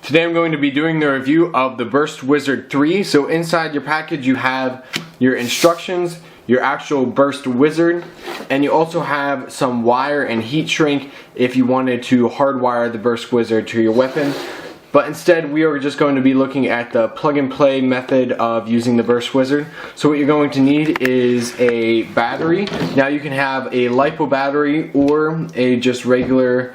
Today I'm going to be doing the review of the Burst Wizard 3. So inside your package you have your instructions, your actual Burst Wizard, and you also have some wire and heat shrink if you wanted to hardwire the Burst Wizard to your weapon. But instead we are just going to be looking at the plug and play method of using the Burst Wizard. So what you're going to need is a battery. Now you can have a LIPO battery or a just regular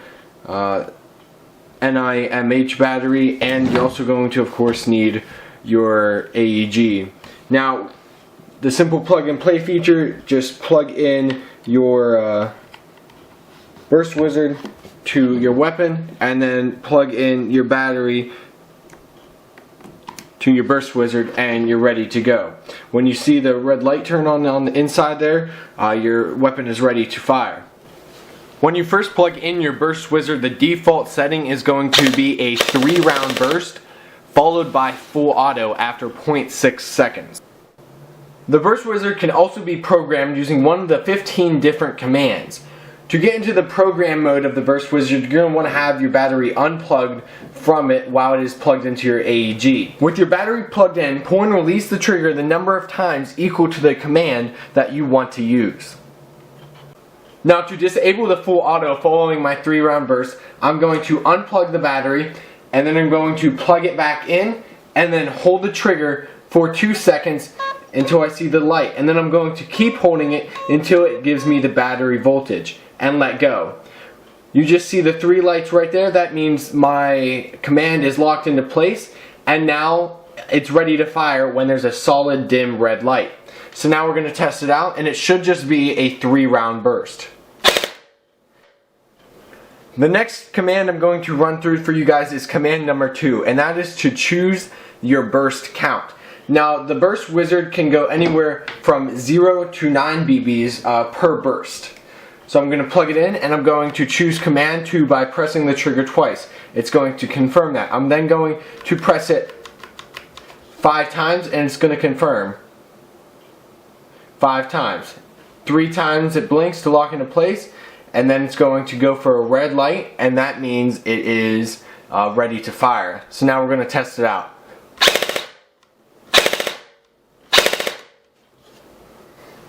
NIMH battery, and you're also going to of course need your AEG. Now the simple plug and play feature, just plug in your Burst Wizard to your weapon and then plug in your battery to your Burst Wizard and you're ready to go. When you see the red light turn on the inside there, your weapon is ready to fire. When you first plug in your Burst Wizard, the default setting is going to be a 3-round burst followed by full auto after 0.6 seconds. The Burst Wizard can also be programmed using one of the 15 different commands. To get into the program mode of the Burst Wizard, you're going to want to have your battery unplugged from it while it is plugged into your AEG. With your battery plugged in, pull and release the trigger the number of times equal to the command that you want to use. Now to disable the full auto following my 3-round burst, I'm going to unplug the battery and then I'm going to plug it back in and then hold the trigger for 2 seconds until I see the light, and then I'm going to keep holding it until it gives me the battery voltage and let go. You just see the 3 lights right there. That means my command is locked into place and now it's ready to fire when there's a solid dim red light. So now we're going to test it out, and it should just be a 3-round burst. The next command I'm going to run through for you guys is command number 2, and that is to choose your burst count. Now the Burst Wizard can go anywhere from 0 to 9 BBs per burst. So I'm going to plug it in and I'm going to choose command 2 by pressing the trigger twice. It's going to confirm that. I'm then going to press it 5 times and it's going to confirm. 5 times. 3 times it blinks to lock into place, and then it's going to go for a red light, and that means it is ready to fire. So now we're going to test it out.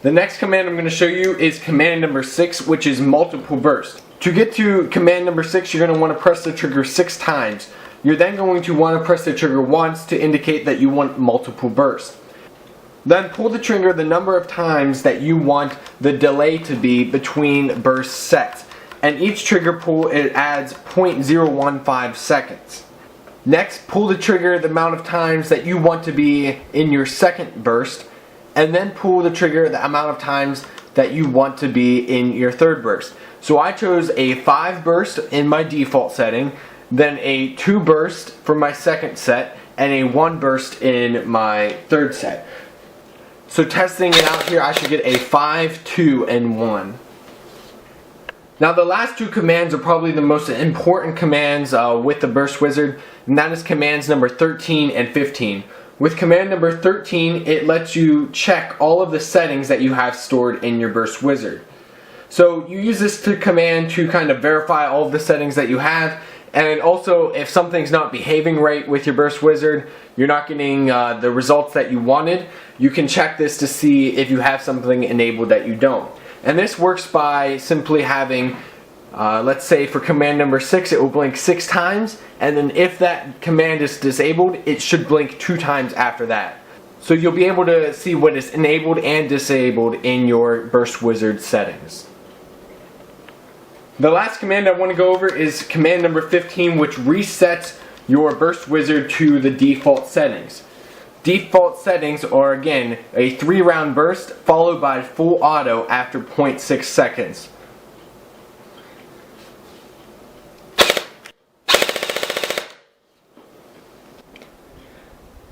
The next command I'm going to show you is command number 6, which is multiple burst. To get to command number 6, you're going to want to press the trigger 6 times. You're then going to want to press the trigger once to indicate that you want multiple bursts. Then pull the trigger the number of times that you want the delay to be between burst sets. And each trigger pull, it adds 0.015 seconds. Next, pull the trigger the amount of times that you want to be in your second burst. And then pull the trigger the amount of times that you want to be in your third burst. So I chose a 5 burst in my default setting, then a 2 burst for my second set, and a 1 burst in my third set. So testing it out here, I should get a 5, 2, and 1. Now the last 2 commands are probably the most important commands with the Burst Wizard, and that is commands number 13 and 15. With command number 13, it lets you check all of the settings that you have stored in your Burst Wizard. So you use this command to kind of verify all of the settings that you have, and also if something's not behaving right with your Burst Wizard, you're not getting the results that you wanted, you can check this to see if you have something enabled that you don't. And this works by simply having, let's say for command number 6, it will blink 6 times, and then if that command is disabled, it should blink 2 times after that. So you'll be able to see what is enabled and disabled in your Burst Wizard settings. The last command I want to go over is command number 15, which resets your Burst Wizard to the default settings. Default settings are again a 3-round burst followed by full auto after 0.6 seconds.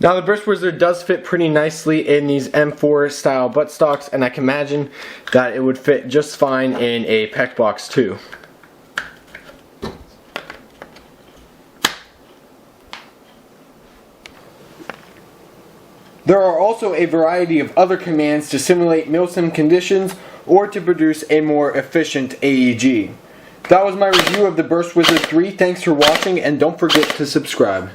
Now the Burst Wizard does fit pretty nicely in these M4 style buttstocks, and I can imagine that it would fit just fine in a PEC box too. There are also a variety of other commands to simulate MILSIM conditions or to produce a more efficient AEG. That was my review of the Burst Wizard 3. Thanks for watching, and don't forget to subscribe.